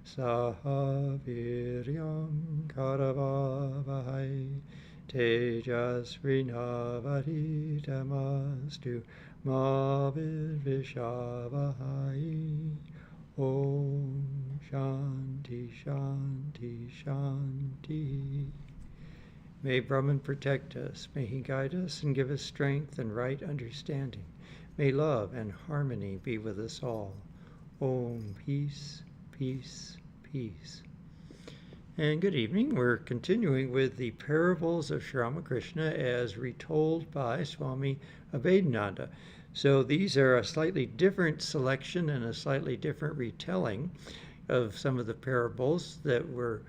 Saha viryam karavavahai tejasvinavaditamastu ma vidvishavahai. Om Shanti Shanti Shanti. May Brahman protect us. May he guide us and give us strength and right understanding. May love and harmony be with us all. Om Peace, Peace, Peace. And good evening. We're continuing with the parables of Sri Ramakrishna as retold by Swami Abhedananda. So these are a slightly different selection and a slightly different retelling of some of the parables that we're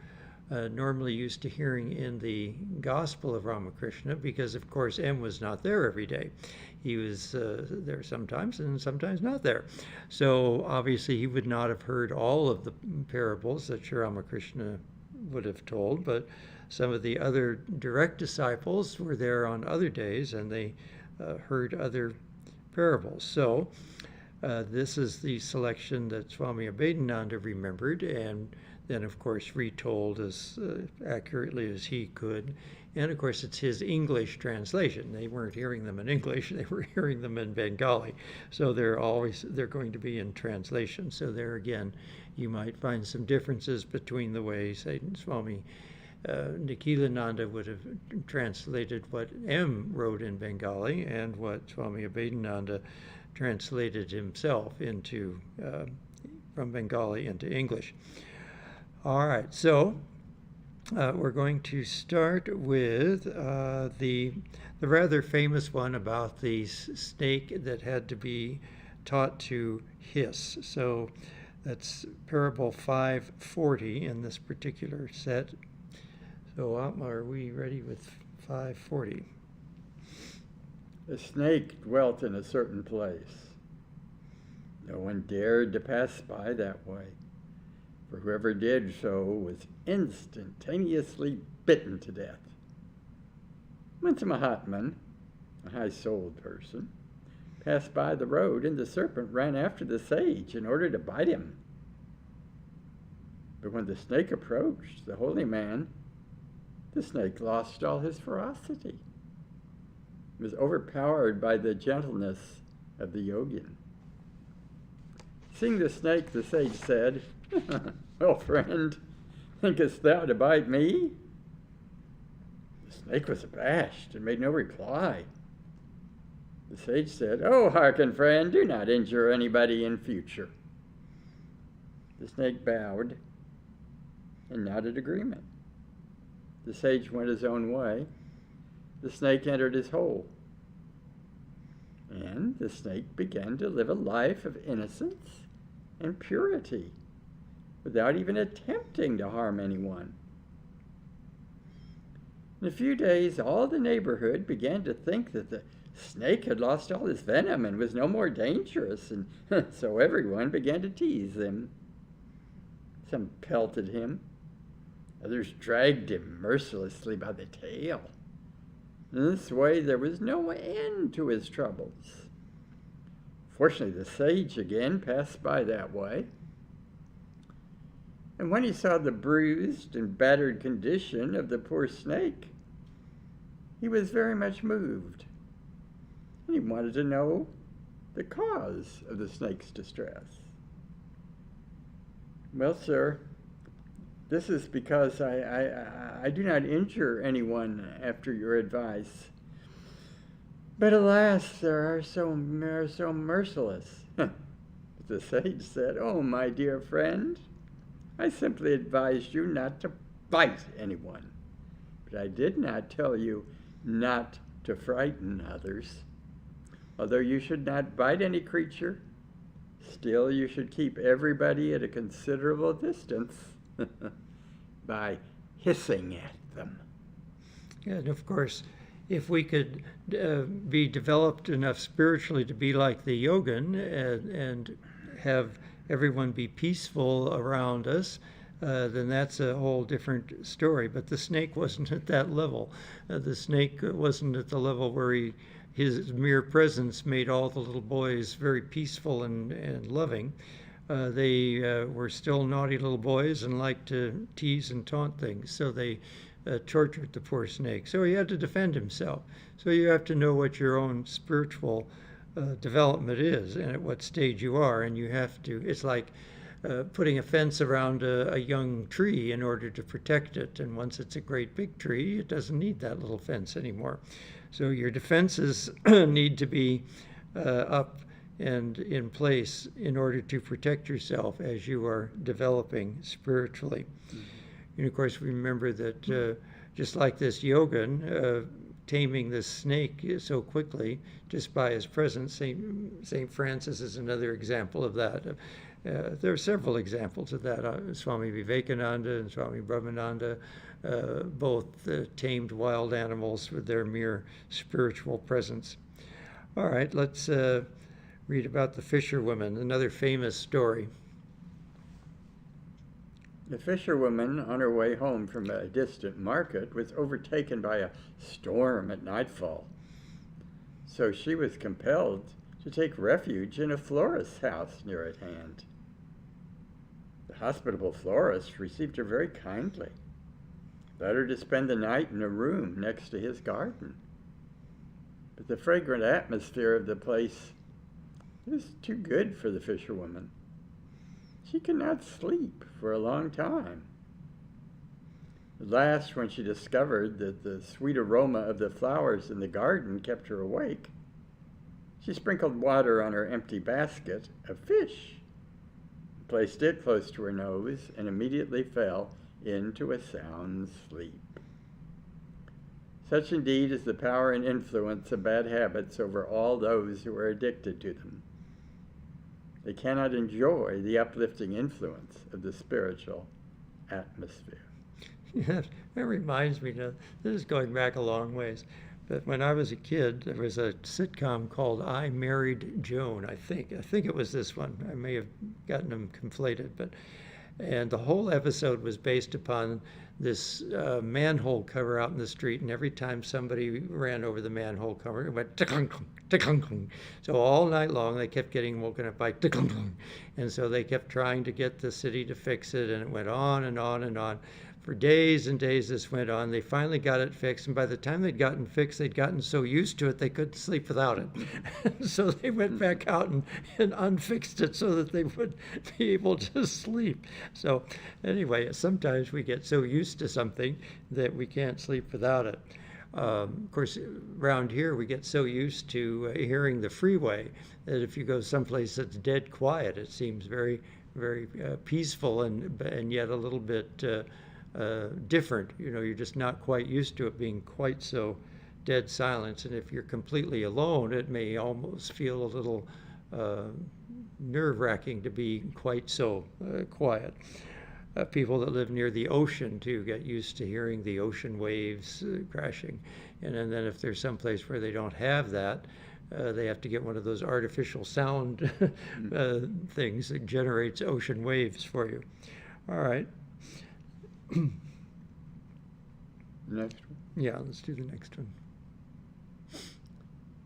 normally used to hearing in the Gospel of Ramakrishna, because of course M was not there every day. He was there sometimes and sometimes not there. So obviously he would not have heard all of the parables that Sri Ramakrishna would have told, but some of the other direct disciples were there on other days and they heard other parables. So this is the selection that Swami Abhedananda remembered and then of course retold as accurately as he could. And of course it's his English translation. They weren't hearing them in English, they were hearing them in Bengali. So they're going to be in translation. So there again, you might find some differences between the way, say, Swami Nikhilananda would have translated what M wrote in Bengali and what Swami Abhedananda translated himself into from Bengali into English. All right, so we're going to start with the rather famous one about the snake that had to be taught to hiss. So that's parable 540 in this particular set. So are we ready with 540? The snake dwelt in a certain place. No one dared to pass by that way, for whoever did so was instantaneously bitten to death. Once a Mahatman, a high-souled person, passed by the road, and the serpent ran after the sage in order to bite him. But when the snake approached the holy man, the snake lost all his ferocity. It was overpowered by the gentleness of the yogin. Seeing the snake, the sage said, "Well, friend, thinkest thou to bite me?" The snake was abashed and made no reply. The sage said, "Oh, hearken, friend, do not injure anybody in future." The snake bowed and nodded agreement. The sage went his own way. The snake entered his hole. And the snake began to live a life of innocence and purity without even attempting to harm anyone. In a few days, all the neighborhood began to think that the snake had lost all his venom and was no more dangerous, and so everyone began to tease him. Some pelted him. Others dragged him mercilessly by the tail. In this way, there was no end to his troubles. Fortunately, the sage again passed by that way. And when he saw the bruised and battered condition of the poor snake, he was very much moved. And he wanted to know the cause of the snake's distress. "Well, sir, this is because I do not injure anyone after your advice. But alas, there are so merciless." The sage said, "Oh, my dear friend, I simply advised you not to bite anyone. But I did not tell you not to frighten others. Although you should not bite any creature, still you should keep everybody at a considerable distance by hissing at them." Yeah, and of course, if we could be developed enough spiritually to be like the yogin and have everyone be peaceful around us, then that's a whole different story. But the snake wasn't at that level. The snake wasn't at the level where his mere presence made all the little boys very peaceful and loving. they were still naughty little boys and liked to tease and taunt things. So they tortured the poor snake. So he had to defend himself. So you have to know what your own spiritual development is and at what stage you are. And you have to, it's like putting a fence around a young tree in order to protect it. And once it's a great big tree, it doesn't need that little fence anymore. So your defenses need to be up and in place in order to protect yourself as you are developing spiritually. Mm-hmm. And of course, remember that just like this yogin, taming this snake so quickly just by his presence, St. Francis is another example of that. There are several examples of that. Swami Vivekananda and Swami Brahmananda both tamed wild animals with their mere spiritual presence. All right, let's read about the fisherwoman, another famous story. The fisherwoman, on her way home from a distant market, was overtaken by a storm at nightfall. So she was compelled to take refuge in a florist's house near at hand. The hospitable florist received her very kindly, led her to spend the night in a room next to his garden. But the fragrant atmosphere of the place was too good for the fisherwoman. She could not sleep for a long time. At last, when she discovered that the sweet aroma of the flowers in the garden kept her awake, she sprinkled water on her empty basket of fish, placed it close to her nose, and immediately fell into a sound sleep. Such indeed is the power and influence of bad habits over all those who are addicted to them. They cannot enjoy the uplifting influence of the spiritual atmosphere. Yeah, that reminds me, this is going back a long ways, but when I was a kid, there was a sitcom called I Married Joan, I think. I think it was this one. I may have gotten them conflated, and the whole episode was based upon this manhole cover out in the street, and every time somebody ran over the manhole cover, it went tick-clunk, tick-clunk. So all night long, they kept getting woken up by tick-clunk, and so they kept trying to get the city to fix it, and it went on and on and on. For days and days this went on. They finally got it fixed, and by the time they'd gotten fixed, they'd gotten so used to it they couldn't sleep without it. So they went back out and unfixed it so that they would be able to sleep. So anyway, sometimes we get so used to something that we can't sleep without it. Of course, around here we get so used to hearing the freeway that if you go someplace that's dead quiet, it seems very, very peaceful and yet a little bit different. You know, you're just not quite used to it being quite so dead silence. And if you're completely alone, it may almost feel a little nerve-wracking to be quite so quiet. People that live near the ocean, too, get used to hearing the ocean waves crashing. And then if there's someplace where they don't have that, they have to get one of those artificial sound things that generates ocean waves for you. All right. Next one. Yeah, let's do the next one.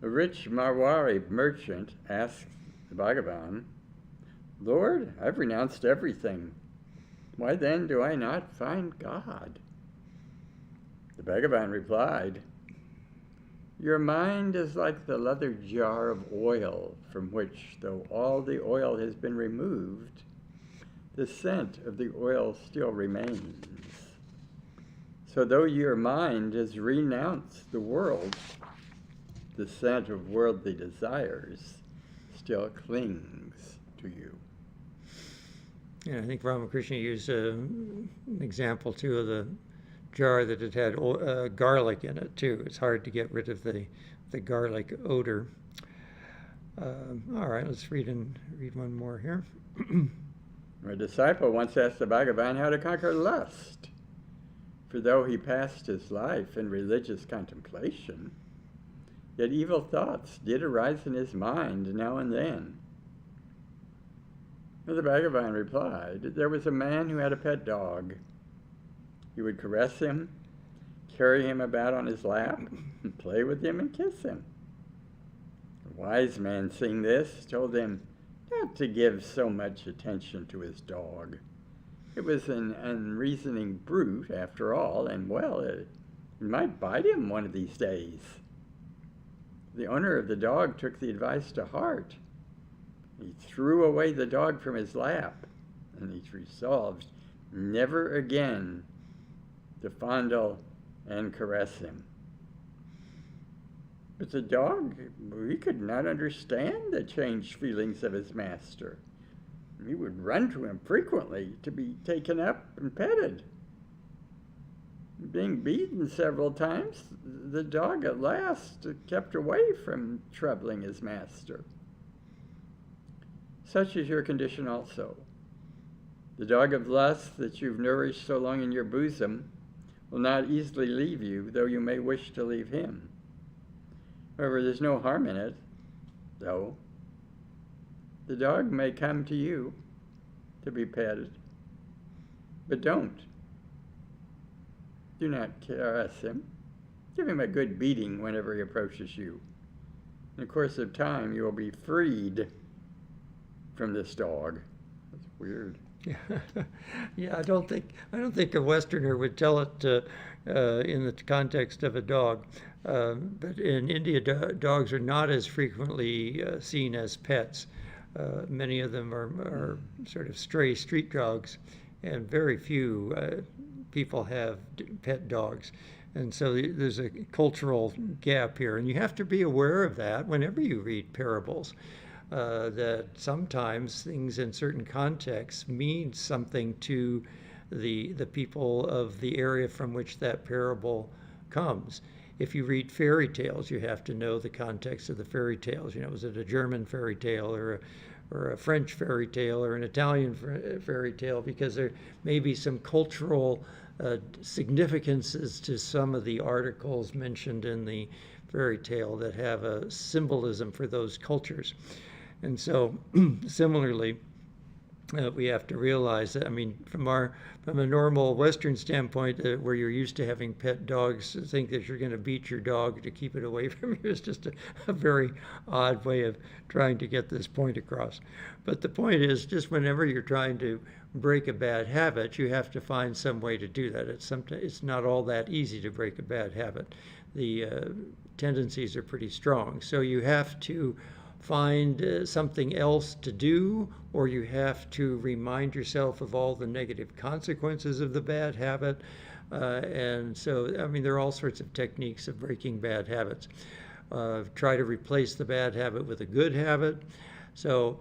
A rich Marwari merchant asked the Bhagavan, "Lord, I've renounced everything. Why then do I not find God?" The Bhagavan replied, "Your mind is like the leather jar of oil from which, though all the oil has been removed, the scent of the oil still remains. So though your mind has renounced the world, the scent of worldly desires still clings to you." Yeah, I think Ramakrishna used an example, too, of the jar that it had garlic in it, too. It's hard to get rid of the garlic odor. All right, let's read one more here. A disciple once asked the Bhagavan how to conquer lust. For though he passed his life in religious contemplation, yet evil thoughts did arise in his mind now and then. The Bhagavan replied, there was a man who had a pet dog. He would caress him, carry him about on his lap, and play with him and kiss him. A wise man, seeing this, told him, not to give so much attention to his dog. It was an unreasoning brute, after all, and, well, it might bite him one of these days. The owner of the dog took the advice to heart. He threw away the dog from his lap, and he resolved never again to fondle and caress him. But the dog, he could not understand the changed feelings of his master. He would run to him frequently to be taken up and petted. Being beaten several times, the dog at last kept away from troubling his master. Such is your condition also. The dog of lust that you've nourished so long in your bosom will not easily leave you, though you may wish to leave him. However, there's no harm in it, though. The dog may come to you to be petted, but don't. Do not caress him. Give him a good beating whenever he approaches you. In the course of time, you will be freed from this dog. That's weird. Yeah, I don't think a Westerner would tell it in the context of a dog. But in India, dogs are not as frequently seen as pets. Many of them are sort of stray street dogs, and very few people have pet dogs. And so there's a cultural gap here, and you have to be aware of that whenever you read parables. That sometimes things in certain contexts mean something to the people of the area from which that parable comes. If you read fairy tales, you have to know the context of the fairy tales. Was it a German fairy tale or a French fairy tale or an Italian fairy tale? Because there may be some cultural significances to some of the articles mentioned in the fairy tale that have a symbolism for those cultures. And so, similarly, we have to realize that, from a normal Western standpoint, where you're used to having pet dogs, to think that you're going to beat your dog to keep it away from you is just a very odd way of trying to get this point across. But the point is, just whenever you're trying to break a bad habit, you have to find some way to do that. It's not all that easy to break a bad habit. The tendencies are pretty strong. So you have to find something else to do, or you have to remind yourself of all the negative consequences of the bad habit. And so, there are all sorts of techniques of breaking bad habits. Try to replace the bad habit with a good habit. So,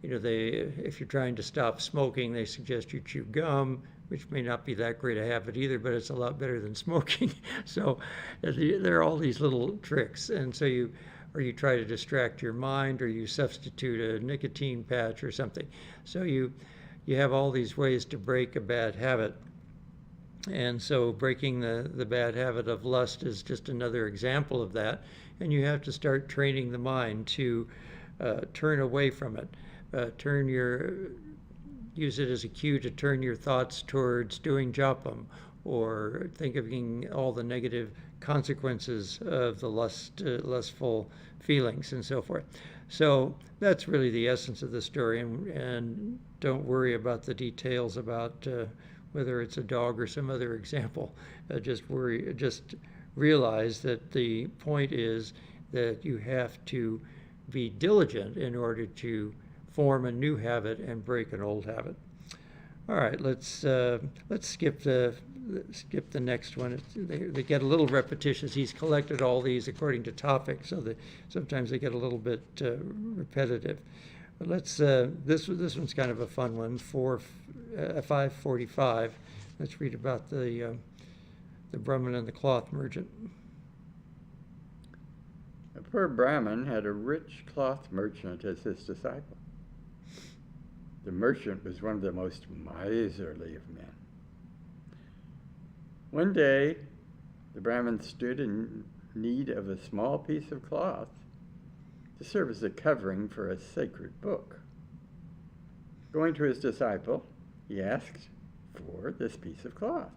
if you're trying to stop smoking, they suggest you chew gum, which may not be that great a habit either, but it's a lot better than smoking. So there are all these little tricks. And so you try to distract your mind, or you substitute a nicotine patch or something. So you have all these ways to break a bad habit. And so breaking the bad habit of lust is just another example of that. And you have to start training the mind to turn away from it. Use it as a cue to turn your thoughts towards doing japam, or thinking all the negative consequences of the lustful feelings and so forth. So that's really the essence of the story, and don't worry about the details about whether it's a dog or some other example. Just realize that the point is that you have to be diligent in order to form a new habit and break an old habit. All right, let's skip the next one. They get a little repetitious. He's collected all these according to topic, so that sometimes they get a little bit repetitive. But let's this one's kind of a fun one. 545. Let's read about the Brahmin and the cloth merchant. A poor Brahmin had a rich cloth merchant as his disciple. The merchant was one of the most miserly of men. One day, the Brahmin stood in need of a small piece of cloth to serve as a covering for a sacred book. Going to his disciple, he asked for this piece of cloth.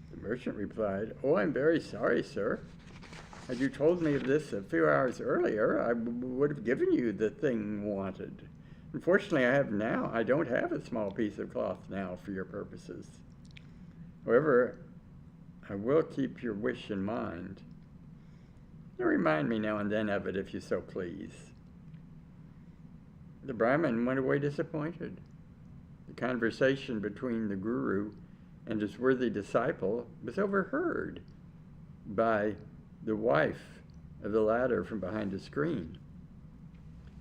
The merchant replied, "Oh, I'm very sorry, sir. Had you told me of this a few hours earlier, I would have given you the thing wanted. Unfortunately, I don't have a small piece of cloth now for your purposes. However, I will keep your wish in mind. And remind me now and then of it if you so please. The Brahmin went away disappointed. The conversation between the guru and his worthy disciple was overheard by the wife of the latter from behind a screen.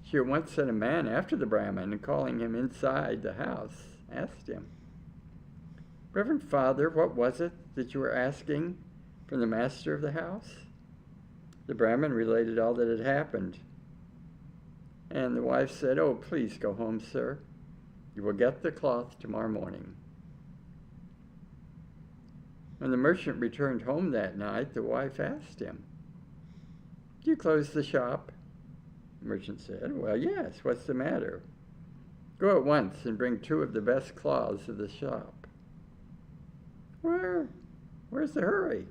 She at once sent a man after the Brahmin and, calling him inside the house, asked him, "Reverend Father, what was it that you were asking from the master of the house?" The Brahmin related all that had happened. And the wife said, "Oh, please go home, sir. You will get the cloth tomorrow morning." When the merchant returned home that night, the wife asked him, "Do you close the shop?" The merchant said, "Well, yes. What's the matter?" "Go at once and bring 2 of the best cloths of the shop." Where's the hurry?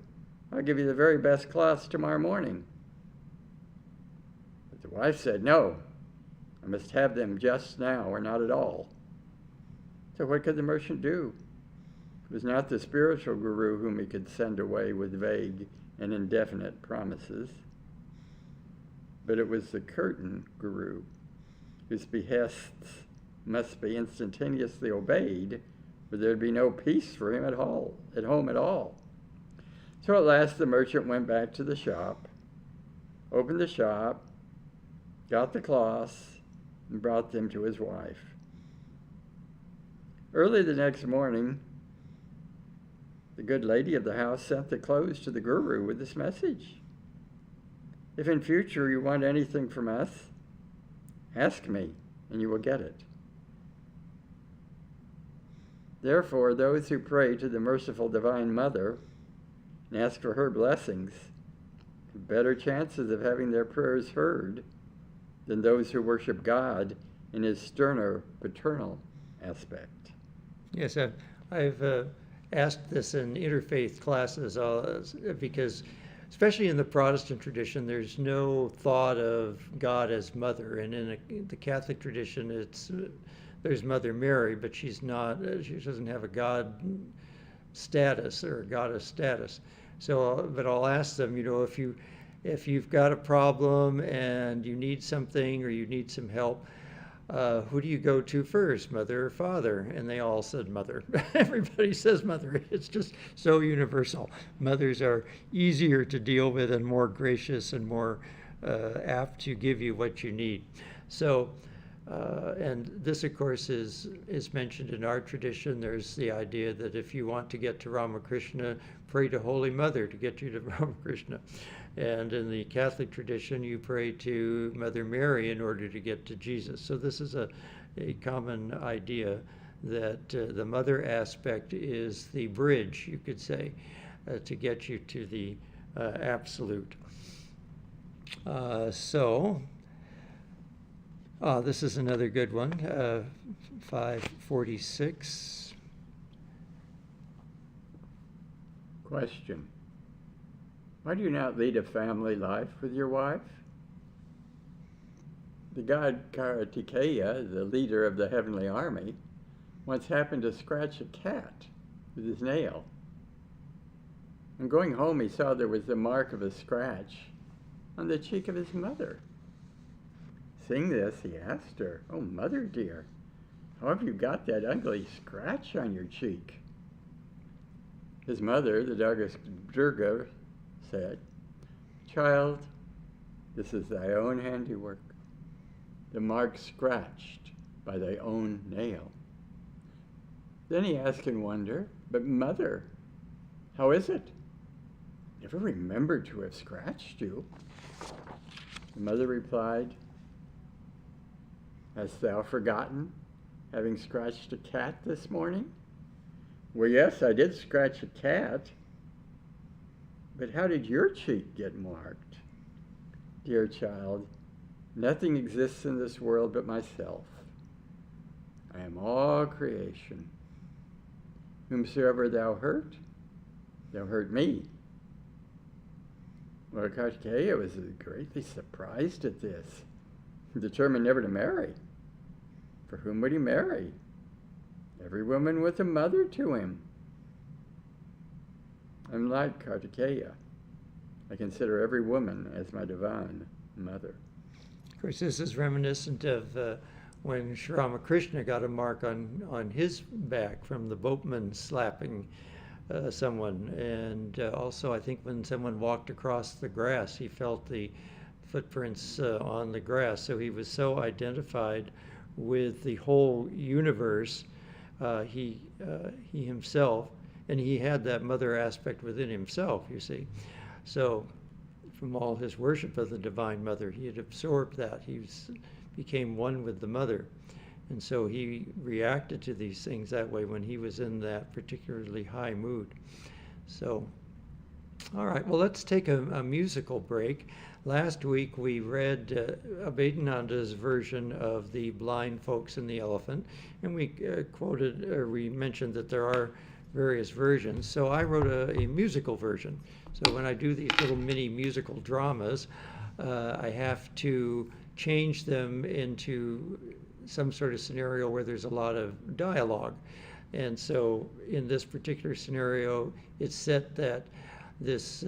I'll give you the very best cloths tomorrow morning." But the wife said, "No, I must have them just now or not at all." So what could the merchant do? It was not the spiritual guru whom he could send away with vague and indefinite promises, but it was the curtain guru, whose behests must be instantaneously obeyed, or there'd be no peace for him at home at all. So at last the merchant went back to the shop, opened the shop, got the cloths, and brought them to his wife. Early the next morning, the good lady of the house sent the clothes to the guru with this message: "If in future you want anything from us, ask me, and you will get it." Therefore, those who pray to the merciful Divine Mother and ask for her blessings have better chances of having their prayers heard than those who worship God in his sterner paternal aspect. Yes, I've asked this in interfaith classes because, especially in the Protestant tradition, there's no thought of God as mother, and in the Catholic tradition, there's Mother Mary, but she doesn't have a God status or a goddess status. So, but I'll ask them, if you've got a problem and you need something or you need some help, who do you go to first, mother or father? And they all said mother. Everybody says mother. It's just so universal. Mothers are easier to deal with and more gracious and more apt to give you what you need. So, and this, of course, is mentioned in our tradition. There's the idea that if you want to get to Ramakrishna, pray to Holy Mother to get you to Ramakrishna. And in the Catholic tradition, you pray to Mother Mary in order to get to Jesus. So this is a common idea that the mother aspect is the bridge, you could say, to get you to the absolute. This is another good one, 546. Question: why do you not lead a family life with your wife? The god Kartikeya, the leader of the heavenly army, once happened to scratch a cat with his nail. On going home, he saw there was the mark of a scratch on the cheek of his mother. Seeing this, he asked her, "Oh, mother dear, how have you got that ugly scratch on your cheek?" His mother, the Durga, said, "Child, this is thy own handiwork, the mark scratched by thy own nail." Then he asked in wonder, "But mother, how is it? Never remembered to have scratched you." The mother replied, "Hast thou forgotten having scratched a cat this morning?" "Well, yes, I did scratch a cat. But how did your cheek get marked?" "Dear child, nothing exists in this world but myself. I am all creation. Whomsoever thou hurt me." Well, Kartikeya was greatly surprised at this, determined never to marry. For whom would he marry? Every woman was a mother to him. I'm like Kartikeya. I consider every woman as my divine mother. Of course, this is reminiscent of when Sri Ramakrishna got a mark on his back from the boatman slapping someone. And also, I think when someone walked across the grass, he felt the footprints on the grass. So he was so identified with the whole universe, he himself, and he had that mother aspect within himself, you see. So from all his worship of the Divine Mother, he had absorbed that. Became one with the Mother. And so he reacted to these things that way when he was in that particularly high mood. So, all right, well, let's take a musical break. Last week we read Abhedananda's version of the blind folks and the elephant, and we we mentioned that there are various versions. So I wrote a musical version. So when I do these little mini musical dramas, I have to change them into some sort of scenario where there's a lot of dialogue. And so in this particular scenario, it's set that this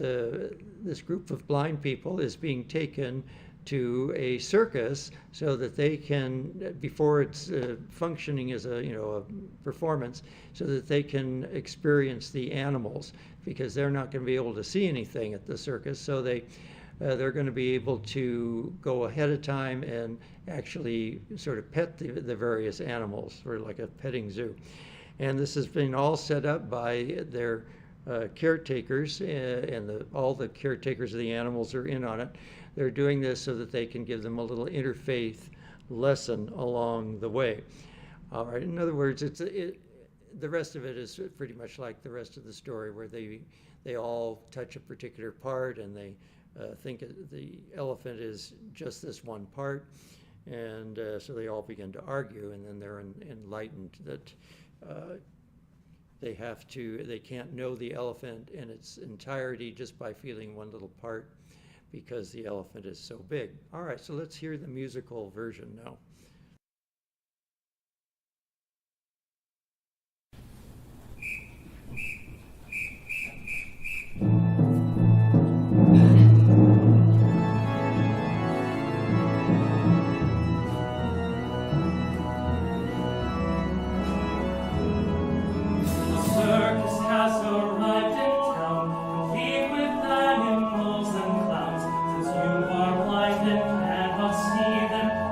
group of blind people is being taken to a circus so that they can, before it's functioning as a performance, so that they can experience the animals, because they're not going to be able to see anything at the circus. So they're going to be able to go ahead of time and actually sort of pet the various animals, sort of like a petting zoo. And this has been all set up by their caretakers, and all the caretakers of the animals are in on it. They're doing this so that they can give them a little interfaith lesson along the way. All right. In other words, the rest of it is pretty much like the rest of the story, where they all touch a particular part, and they think the elephant is just this one part, and so they all begin to argue, and then they're enlightened that they can't know the elephant in its entirety just by feeling one little part, because the elephant is so big. All right, so let's hear the musical version now.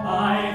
I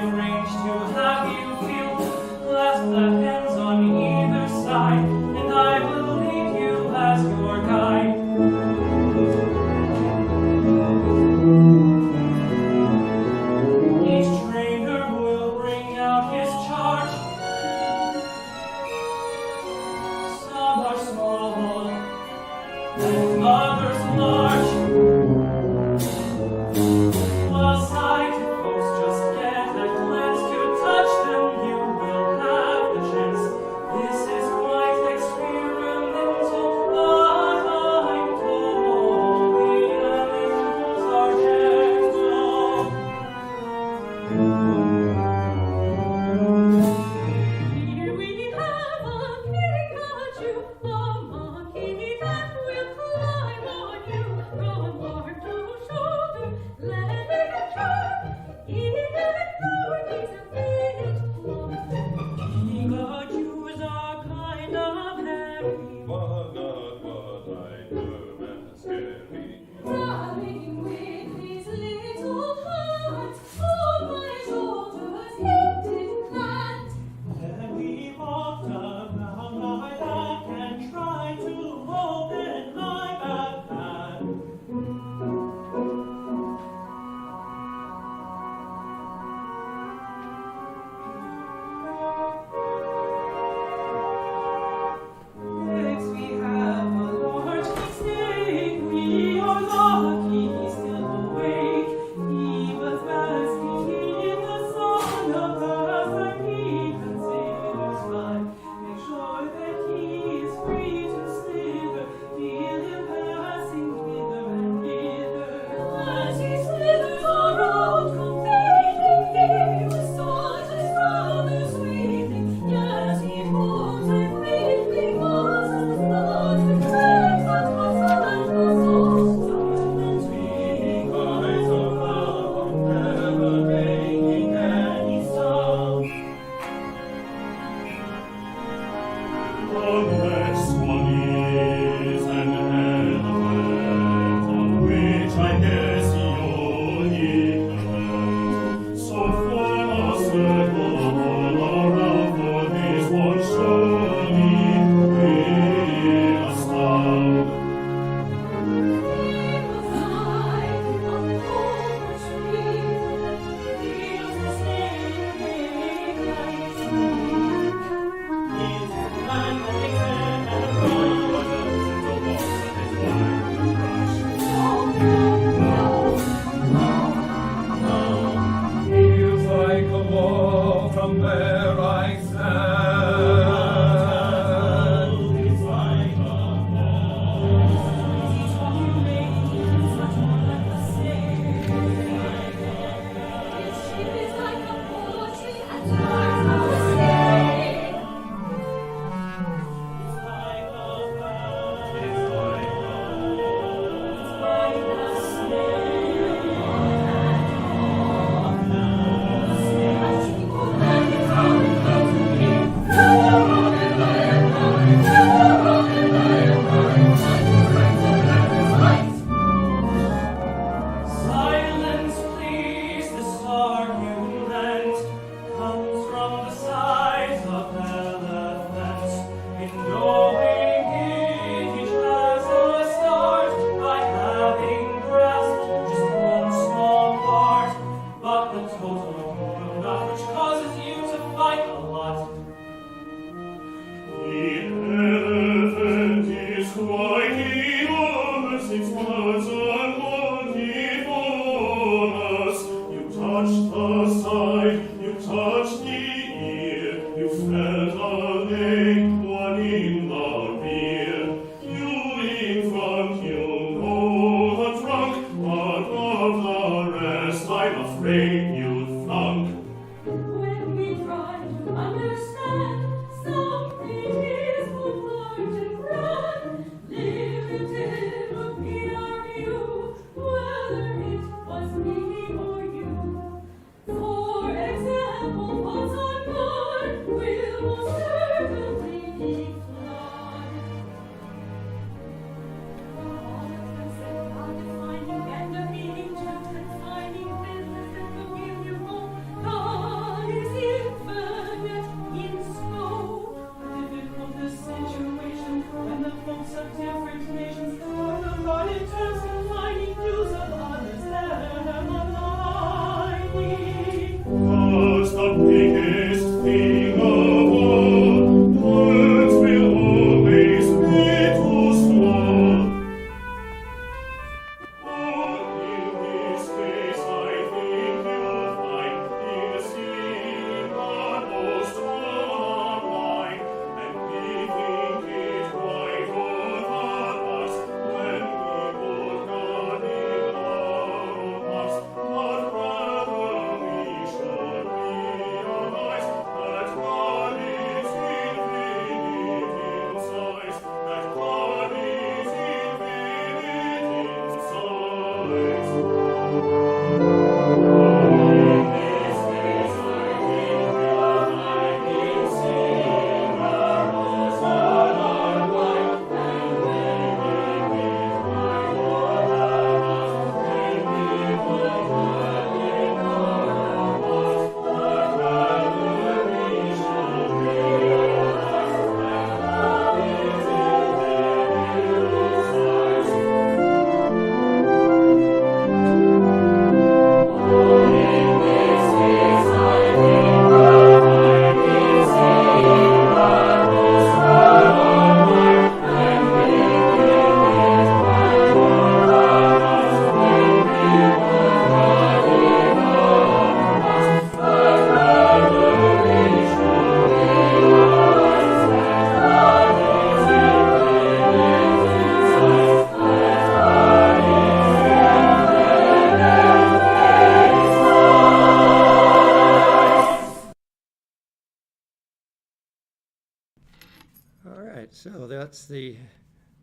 So that's the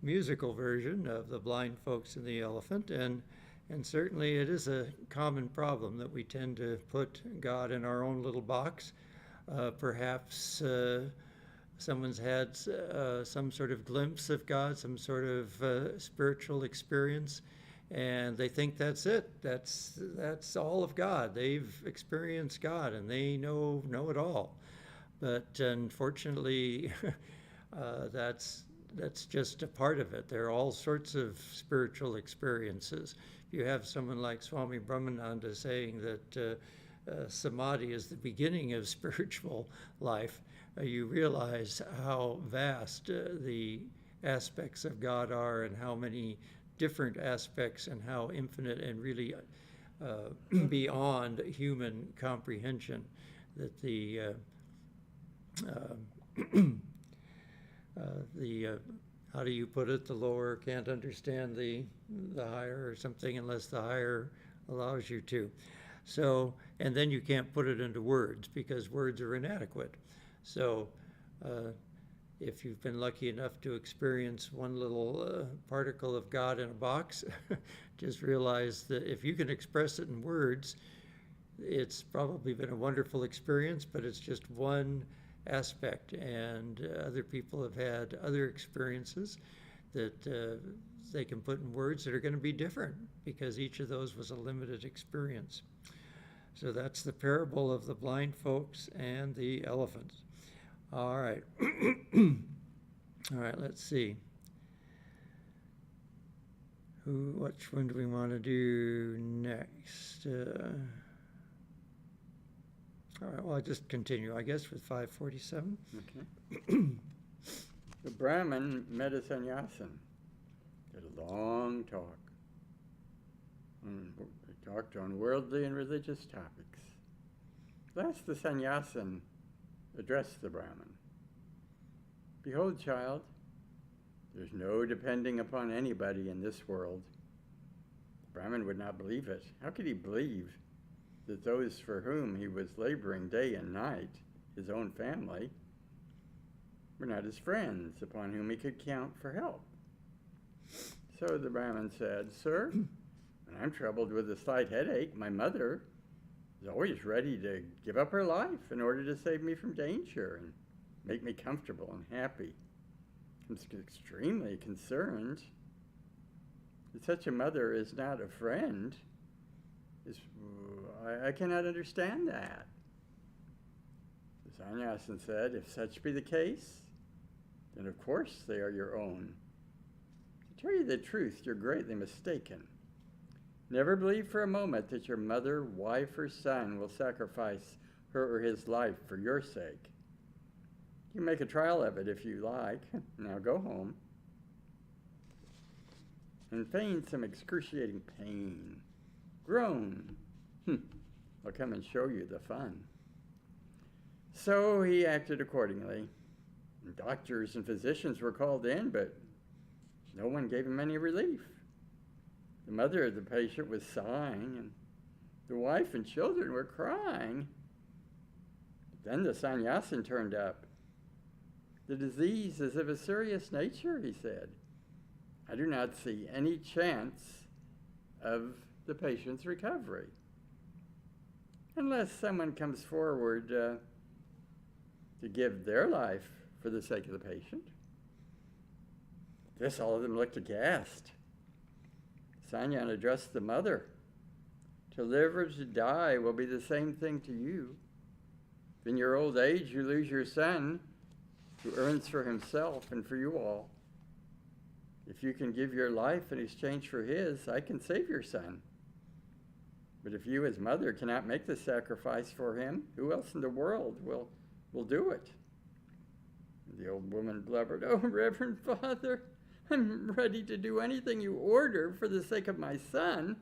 musical version of the blind folks and the elephant, and certainly it is a common problem that we tend to put God in our own little box. Perhaps someone's had some sort of glimpse of God, some sort of spiritual experience, and they think that's it. That's all of God. They've experienced God, and they know it all. But unfortunately, that's just a part of it. There are all sorts of spiritual experiences. You have someone like Swami Brahmananda saying that samadhi is the beginning of spiritual life. You realize how vast the aspects of God are, and how many different aspects, and how infinite and really beyond human comprehension that the how do you put it? The lower can't understand the higher, or something, unless the higher allows you to. So, and then you can't put it into words, because words are inadequate. So, if you've been lucky enough to experience one little particle of God in a box, just realize that if you can express it in words, it's probably been a wonderful experience, but it's just one aspect, and other people have had other experiences that they can put in words that are going to be different, because each of those was a limited experience. So that's the parable of the blind folks and the elephants. All right. All right, let's see. Which one do we want to do next? All right, well, I'll just continue, I guess, with 547. Okay. The Brahmin met a sannyasin. Had a long talk. They talked on worldly and religious topics. Last, the sannyasin addressed the Brahmin. Behold, child, there's no depending upon anybody in this world. The Brahmin would not believe it. How could he believe that those for whom he was laboring day and night, his own family, were not his friends, upon whom he could count for help? So the Brahmin said, Sir, when I'm troubled with a slight headache, my mother is always ready to give up her life in order to save me from danger and make me comfortable and happy. I'm extremely concerned that such a mother is not a friend. I cannot understand that. The sannyasin said, if such be the case, then of course they are your own. To tell you the truth, you're greatly mistaken. Never believe for a moment that your mother, wife, or son will sacrifice her or his life for your sake. You can make a trial of it if you like. Now go home and feign some excruciating pain. Groan. I'll come and show you the fun. So he acted accordingly. Doctors and physicians were called in, but no one gave him any relief. The mother of the patient was sighing, and the wife and children were crying. But then the sannyasin turned up. The disease is of a serious nature, he said. I do not see any chance of the patient's recovery, unless someone comes forward to give their life for the sake of the patient. At this, all of them looked aghast. Sannyasin addressed the mother. To live or to die will be the same thing to you. If in your old age you lose your son, who earns for himself and for you all, if you can give your life in exchange for his, I can save your son. But if you, as mother, cannot make the sacrifice for him, who else in the world will do it? The old woman blubbered, Oh, Reverend Father, I'm ready to do anything you order for the sake of my son.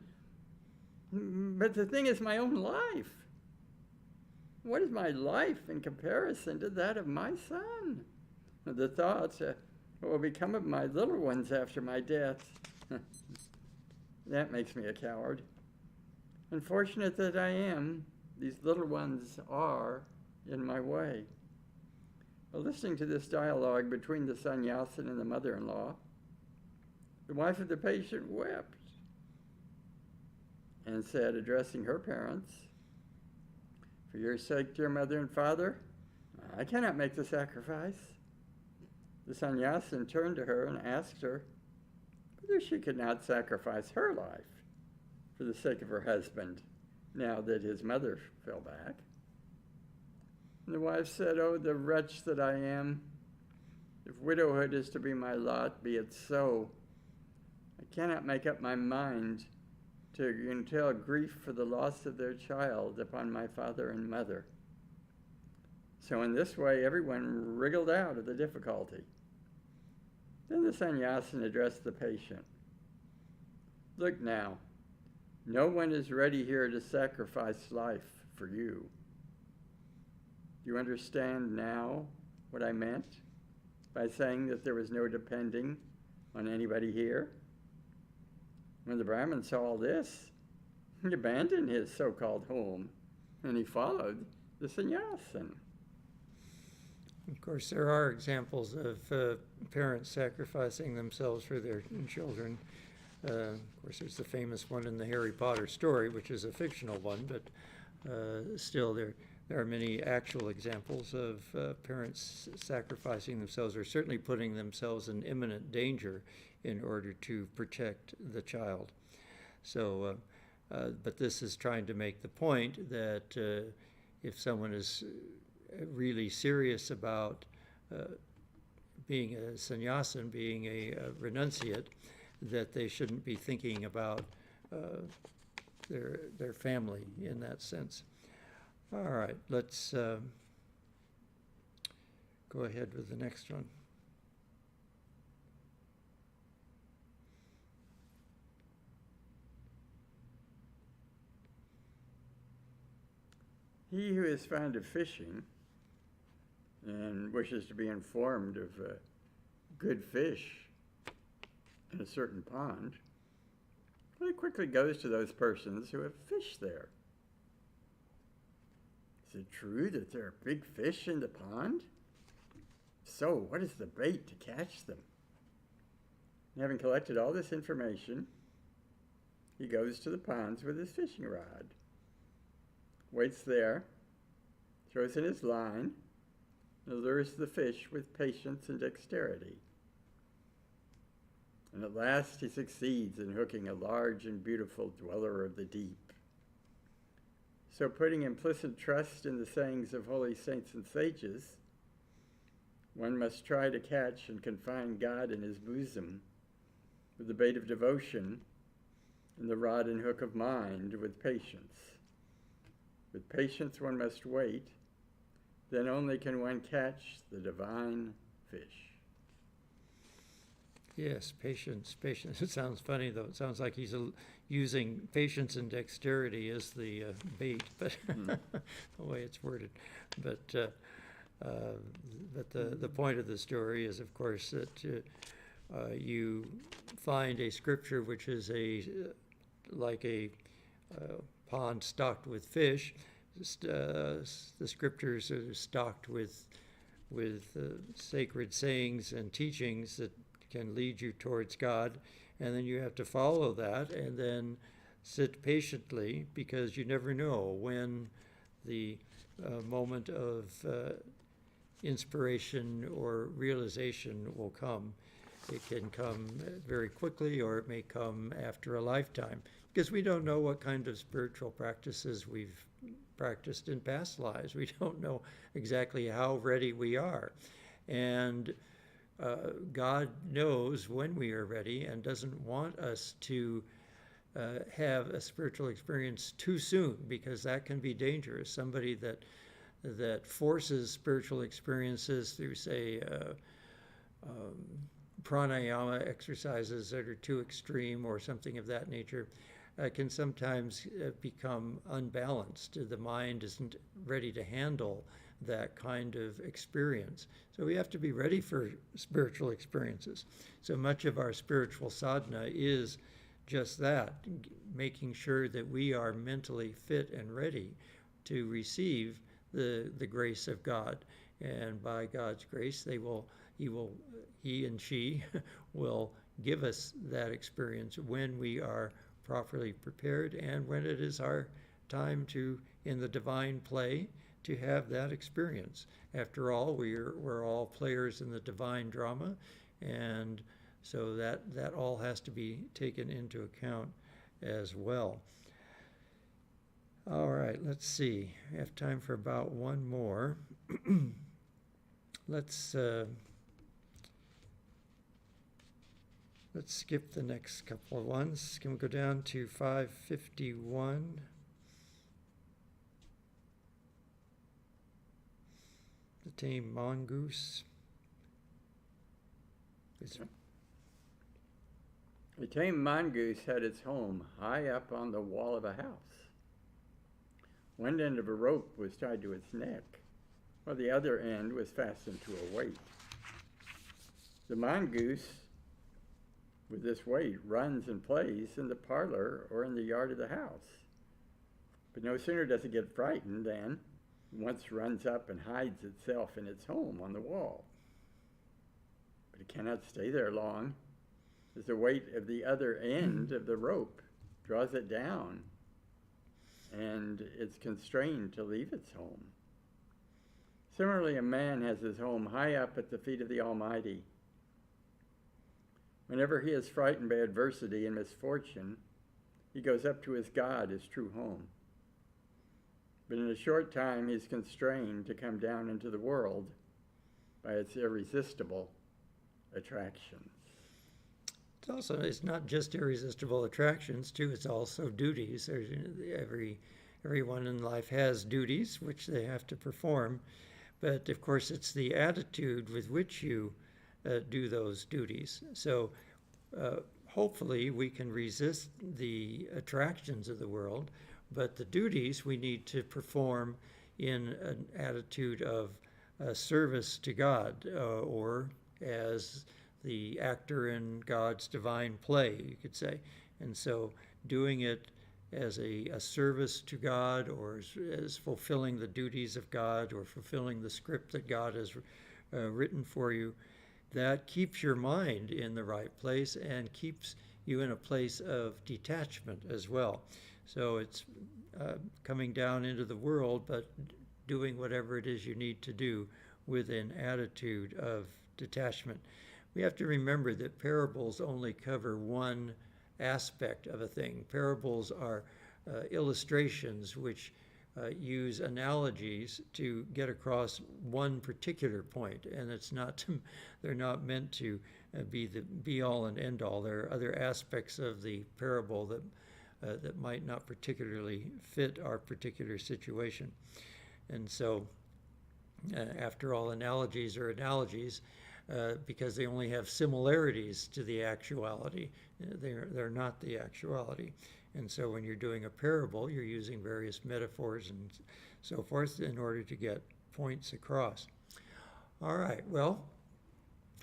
But the thing is my own life. What is my life in comparison to that of my son? The thoughts, what will become of my little ones after my death? That makes me a coward. Unfortunate that I am, these little ones are in my way. Well, listening to this dialogue between the sannyasin and the mother-in-law, the wife of the patient wept and said, addressing her parents, For your sake, dear mother and father, I cannot make the sacrifice. The sannyasin turned to her and asked her whether she could not sacrifice her life for the sake of her husband, now that his mother fell back. And the wife said, "Oh, the wretch that I am! If widowhood is to be my lot, be it so. I cannot make up my mind to entail grief for the loss of their child upon my father and mother." So in this way, everyone wriggled out of the difficulty. Then the sannyasin addressed the patient. "Look now, no one is ready here to sacrifice life for you. Do you understand now what I meant by saying that there was no depending on anybody here?" When the brahmin saw all this, he abandoned his so-called home and he followed the sannyasin. Of course, there are examples of parents sacrificing themselves for their children. Of course, there's the famous one in the Harry Potter story, which is a fictional one, but still there are many actual examples of parents sacrificing themselves, or certainly putting themselves in imminent danger in order to protect the child. So, but this is trying to make the point that if someone is really serious about being a sannyasin, being a renunciate, that they shouldn't be thinking about their family in that sense. All right, let's go ahead with the next one. He who is fond of fishing and wishes to be informed of good fish in a certain pond, well, he quickly goes to those persons who have fished there. "Is it true that there are big fish in the pond? So, what is the bait to catch them?" And having collected all this information, he goes to the ponds with his fishing rod, waits there, throws in his line, and lures the fish with patience and dexterity. And at last he succeeds in hooking a large and beautiful dweller of the deep. So, putting implicit trust in the sayings of holy saints and sages, one must try to catch and confine God in his bosom with the bait of devotion and the rod and hook of mind with patience. With patience one must wait, then only can one catch the divine fish. Yes, patience. It sounds funny, though. It sounds like he's using patience and dexterity as the bait, but the way it's worded. But the point of the story is, of course, that you find a scripture which is like a pond stocked with fish. The scriptures are stocked with sacred sayings and teachings that can lead you towards God, and then you have to follow that and then sit patiently, because you never know when the moment of inspiration or realization will come. It can come very quickly, or it may come after a lifetime, because we don't know what kind of spiritual practices we've practiced in past lives. We don't know exactly how ready we are. And God knows when we are ready and doesn't want us to have a spiritual experience too soon, because that can be dangerous. Somebody that forces spiritual experiences through, say, pranayama exercises that are too extreme or something of that nature, can sometimes become unbalanced. The mind isn't ready to handle that kind of experience. So we have to be ready for spiritual experiences. So much of our spiritual sadhana is just that, making sure that we are mentally fit and ready to receive the grace of God. And by God's grace, he and she will give us that experience when we are properly prepared, and when it is our time to, in the divine play, to have that experience. After all, we're all players in the divine drama, and so that all has to be taken into account as well. All right, let's see. We have time for about one more. Let's skip the next couple of ones. Can we go down to 551? The tame mongoose. The tame mongoose had its home high up on the wall of a house. One end of a rope was tied to its neck, while the other end was fastened to a weight. The mongoose, with this weight, runs and plays in the parlor or in the yard of the house. But no sooner does it get frightened than once runs up and hides itself in its home on the wall. But it cannot stay there long, as the weight of the other end of the rope draws it down, and it's constrained to leave its home. Similarly, a man has his home high up at the feet of the Almighty. Whenever he is frightened by adversity and misfortune, he goes up to his God, his true home. But in a short time, he's constrained to come down into the world by its irresistible attractions. It's not just irresistible attractions, too. It's also duties. Everyone in life has duties which they have to perform. But, of course, it's the attitude with which you do those duties. So hopefully we can resist the attractions of the world, but the duties we need to perform in an attitude of service to God, or as the actor in God's divine play, you could say. And so doing it as a service to God, or as fulfilling the duties of God, or fulfilling the script that God has written for you, that keeps your mind in the right place and keeps you in a place of detachment as well. So it's coming down into the world, but doing whatever it is you need to do with an attitude of detachment. We have to remember that parables only cover one aspect of a thing. Parables are illustrations which use analogies to get across one particular point, and they're not meant to be the be-all and end-all. There are other aspects of the parable that might not particularly fit our particular situation. And so, after all, analogies are analogies because they only have similarities to the actuality. They're not the actuality. And so when you're doing a parable, you're using various metaphors and so forth in order to get points across. All right, well,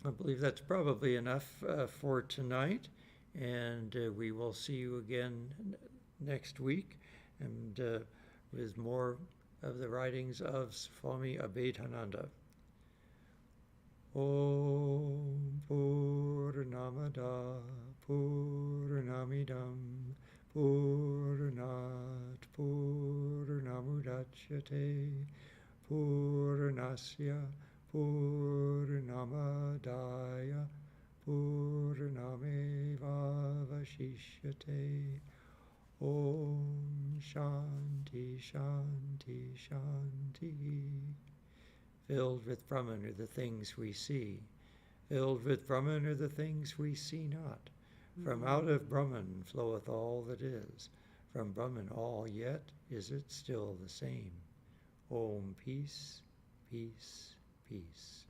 I believe that's probably enough for tonight, and we will see you again next week, and with more of the writings of Swami Abhedananda. Om Purnamada Purnamidam Purnat Purnamudachyate Purnasya Purnamadaya Purnamevavashishyate. Om Shanti Shanti Shanti. Filled with Brahman are the things we see. Filled with Brahman are the things we see not. From out of Brahman floweth all that is. From Brahman all, yet is it still the same. Om, peace, peace, peace.